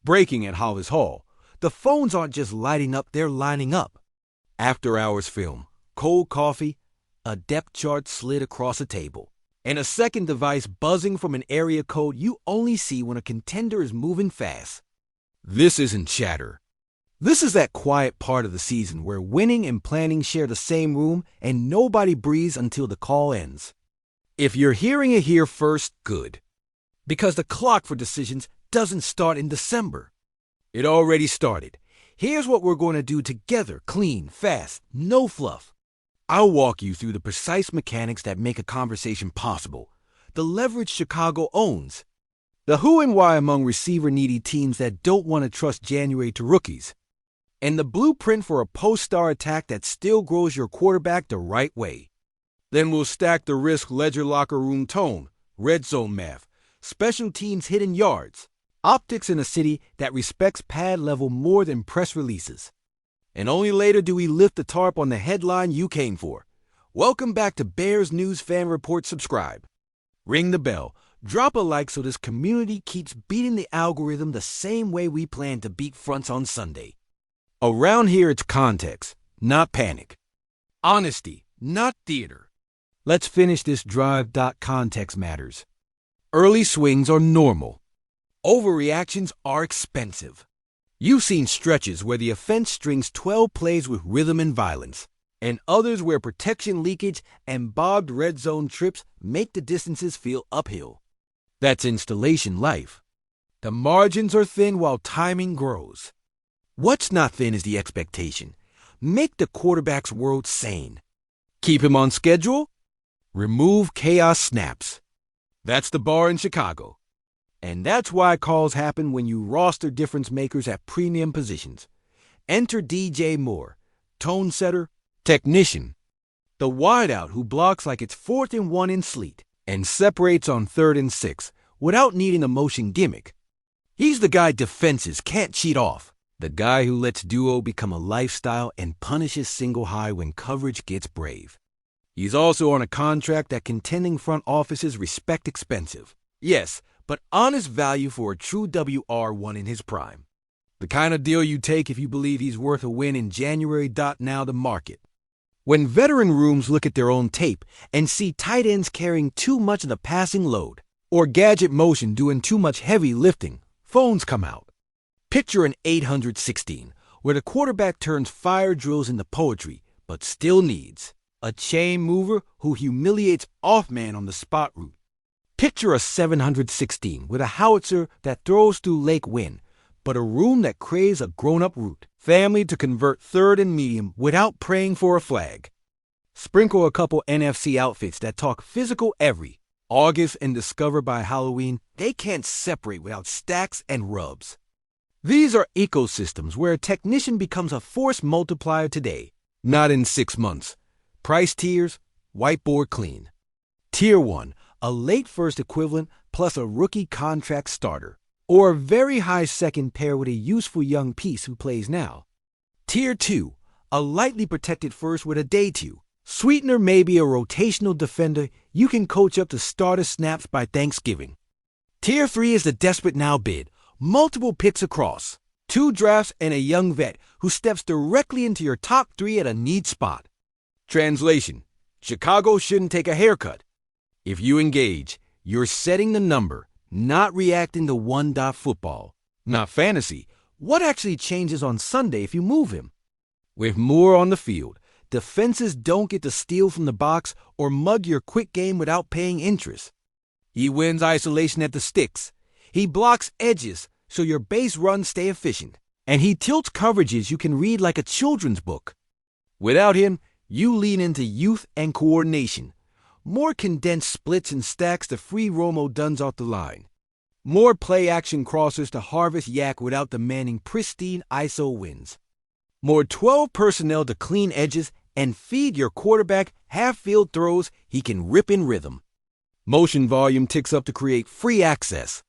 Breaking at Hollis Hall. The phones aren't just lighting up, they're lining up. After-hours film, cold coffee, a depth chart slid across a table, and a second device buzzing from an area code you only see when a contender is moving fast. This isn't chatter. This is that quiet part of the season where winning and planning share the same room and nobody breathes until the call ends. If you're hearing it here first, good. Because the clock for decisions doesn't start in December. It already started. Here's what we're going to do together, clean, fast, no fluff. I'll walk you through the precise mechanics that make a conversation possible, the leverage Chicago owns, the who and why among receiver-needy teams that don't want to trust January to rookies, and the blueprint for a post-star attack that still grows your quarterback the right way. Then we'll stack the risk ledger locker room tone, red zone math, special teams hidden yards, optics in a city that respects pad level more than press releases. And only later do we lift the tarp on the headline you came for. Welcome back to Bears News Fan Report. Subscribe. Ring the bell. Drop a like so this community keeps beating the algorithm the same way we plan to beat fronts on Sunday. Around here it's context, not panic. Honesty, not theater. Let's finish this drive. Context matters. Early swings are normal. Overreactions are expensive. You've seen stretches where the offense strings 12 plays with rhythm and violence, and others where protection leakage and bobbed red zone trips make the distances feel uphill. That's installation life. The margins are thin while timing grows. What's not thin is the expectation. Make the quarterback's world sane. Keep him on schedule. Remove chaos snaps. That's the bar in Chicago. And that's why calls happen when you roster difference makers at premium positions. Enter DJ Moore, tone setter, technician. The wideout who blocks like it's 4th and 1 in sleet and separates on 3rd and 6 without needing a motion gimmick. He's the guy defenses can't cheat off. The guy who lets duo become a lifestyle and punishes single high when coverage gets brave. He's also on a contract that contending front offices respect expensive. Yes, but honest value for a true WR1 in his prime. The kind of deal you take if you believe he's worth a win in January. Now the market. When veteran rooms look at their own tape and see tight ends carrying too much of the passing load, or gadget motion doing too much heavy lifting, phones come out. Picture an 816, where the quarterback turns fire drills into poetry, but still needs a chain mover who humiliates off-man on the spot route. Picture a 716 with a howitzer that throws through Lake Wind, but a room that craves a grown-up route, family to convert 3rd and medium without praying for a flag. Sprinkle a couple NFC outfits that talk physical every August and discover by Halloween they can't separate without stacks and rubs. These are ecosystems where a technician becomes a force multiplier today, not in 6 months. Price tiers, whiteboard clean. Tier 1, a late first equivalent plus a rookie contract starter, or a very high second pair with a useful young piece who plays now. Tier 2, a lightly protected first with a day 2. Sweetener may be a rotational defender you can coach up to starter snaps by Thanksgiving. Tier 3 is the desperate now bid. Multiple picks across, 2 drafts and a young vet who steps directly into your top 3 at a need spot. Translation: Chicago shouldn't take a haircut. If you engage, you're setting the number, not reacting to football. Not fantasy. What actually changes on Sunday if you move him? With Moore on the field, defenses don't get to steal from the box or mug your quick game without paying interest. He wins isolation at the sticks. He blocks edges so your base runs stay efficient. And he tilts coverages you can read like a children's book. Without him, you lean into youth and coordination. More condensed splits and stacks to free Romo Duns off the line. More play-action crossers to harvest yak without demanding pristine ISO wins. More 12 personnel to clean edges and feed your quarterback half-field throws he can rip in rhythm. Motion volume ticks up to create free access.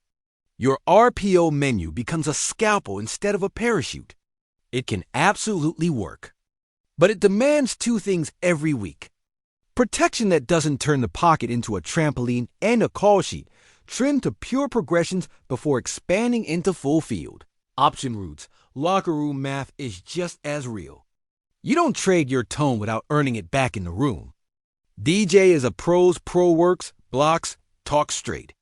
Your RPO menu becomes a scalpel instead of a parachute. It can absolutely work. But it demands 2 things every week. Protection that doesn't turn the pocket into a trampoline and a call sheet, trimmed to pure progressions before expanding into full field. option routes, locker room math is just as real. You don't trade your tone without earning it back in the room. DJ is a pro's pro works, blocks, talk straight.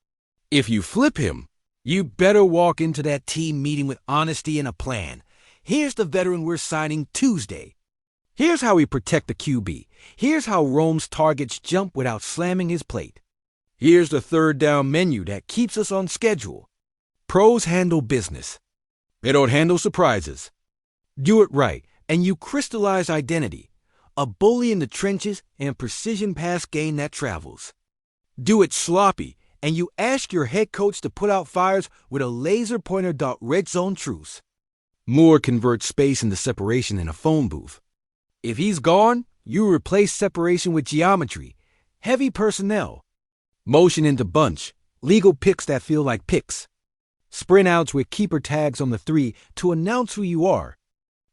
If you flip him, you better walk into that team meeting with honesty and a plan. Here's the veteran we're signing Tuesday. Here's how we protect the QB. Here's how Rome's targets jump without slamming his plate. Here's the third down menu that keeps us on schedule. Pros handle business. They don't handle surprises. Do it right, and you crystallize identity. A bully in the trenches and precision pass game that travels. Do it sloppy, and you ask your head coach to put out fires with a laser pointer dot red zone truce. Moore converts space into separation in a phone booth. If he's gone, you replace separation with geometry, heavy personnel, motion into bunch, legal picks that feel like picks, sprint outs with keeper tags on the 3 to announce who you are,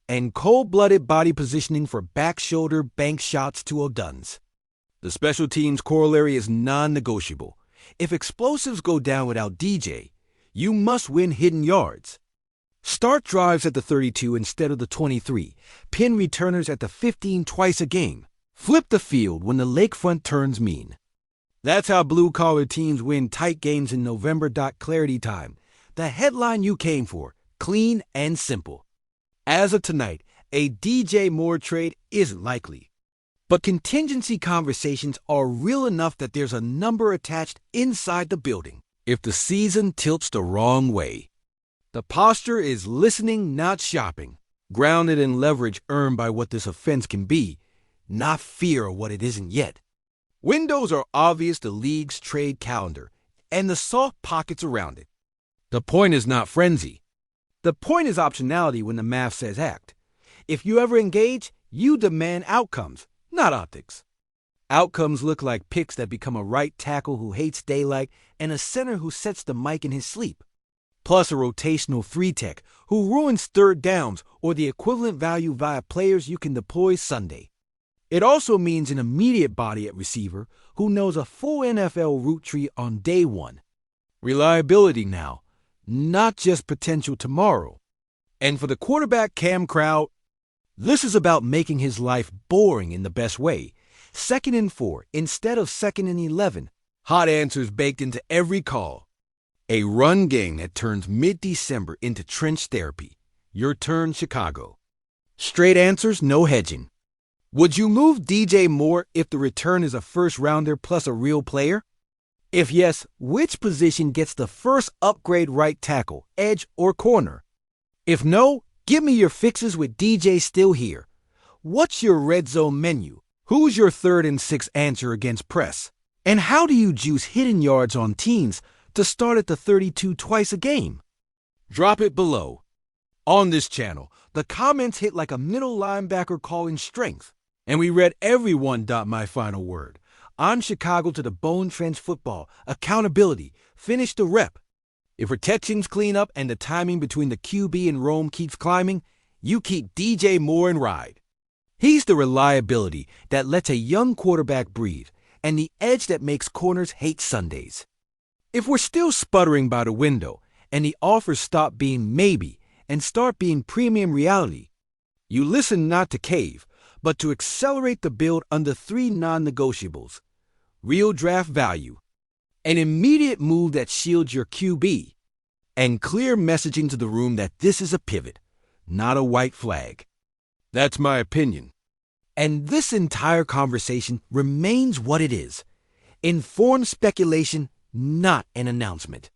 and cold-blooded body positioning for back-shoulder bank shots to O'Duns. The special teams corollary is non-negotiable. If explosives go down without DJ, you must win hidden yards. Start drives at the 32 instead of the 23. Pin returners at the 15 twice a game. Flip the field when the lakefront turns mean. That's how blue-collar teams win tight games in November. Clarity time. The headline you came for. Clean and simple. As of tonight, a DJ Moore trade isn't likely. But contingency conversations are real enough that there's a number attached inside the building if the season tilts the wrong way. The posture is listening, not shopping, grounded in leverage earned by what this offense can be, not fear of what it isn't yet. Windows are obvious the league's trade calendar and the soft pockets around it. The point is not frenzy. The point is optionality when the math says act. If you ever engage, you demand outcomes, not optics. Outcomes look like picks that become a right tackle who hates daylight and a center who sets the mic in his sleep. Plus a rotational 3-tech who ruins third downs or the equivalent value via players you can deploy Sunday. It also means an immediate body at receiver who knows a full NFL route tree on day one. Reliability now, not just potential tomorrow. And for the quarterback cam crowd, this is about making his life boring in the best way. 2nd and 4 instead of 2nd and 11. Hot answers baked into every call. A run game that turns mid-December into trench therapy. Your turn, Chicago. Straight answers, no hedging. Would you move DJ Moore if the return is a first-rounder plus a real player? If yes, which position gets the first upgrade right tackle, edge, or corner? If no, give me your fixes with DJ still here. What's your red zone menu? Who's your 3rd and 6 answer against press? And how do you juice hidden yards on teams to start at the 32 twice a game? Drop it below. On this channel, the comments hit like a middle linebacker calling strength. And we read every one. My final word. I'm Chicago to the bone. Trench football, accountability, finish the rep. If protections clean up and the timing between the QB and Rome keeps climbing, you keep DJ Moore and ride. He's the reliability that lets a young quarterback breathe and the edge that makes corners hate Sundays. If we're still sputtering by the window and the offers stop being maybe and start being premium reality, you listen not to cave, but to accelerate the build under 3 non-negotiables. Real draft value, an immediate move that shields your QB, and clear messaging to the room that this is a pivot, not a white flag. That's my opinion. And this entire conversation remains what it is. Informed speculation, not an announcement.